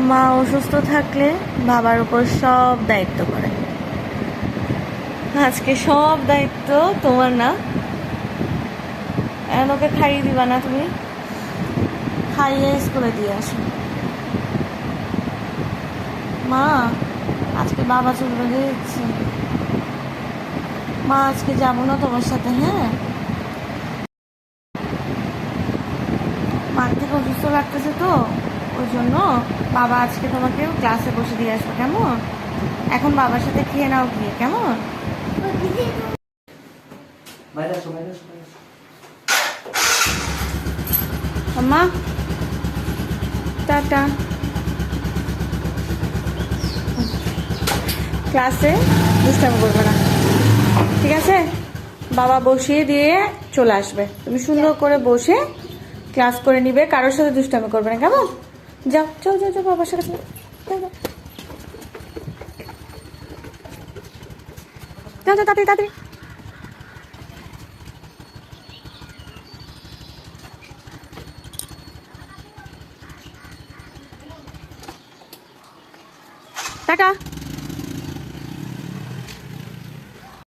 মা অসুস্থ থাকলে বাবার উপর সব দায়িত্ব পড়ে। আজকে সব দায়িত্ব তোমার না। এখন ওকে খাইয়ে দিবা না? তুমি খাইয়ে স্কুলে দিয়ে আসো। মা আজকে বাবা চুল বেঁধে দিচ্ছে। মা আজকে যাবো না তোমার সাথে। হ্যাঁ, মার থেকে অসুস্থ লাগতেছে তো, ওই জন্য বাবা আজকে তোমাকে ক্লাসে বসে দিয়ে আসবে, কেমন? এখন বাবার সাথে খেয়ে নাও গিয়ে, কেমন? আম্মা টাটা। ক্লাসে ডিস্টার্ব করবে না, ঠিক আছে? বাবা বসিয়ে দিয়ে চলে আসবে, তুমি সুন্দর করে বসে ক্লাস করে নিবে, কারোর সাথে দুষ্টামি করবে না, কেমন? যাও যাও যাও যাও বাবার সাথে যাও, যাও যাও যাও তাড়াতাড়ি তাড়াতাড়ি। টাটা।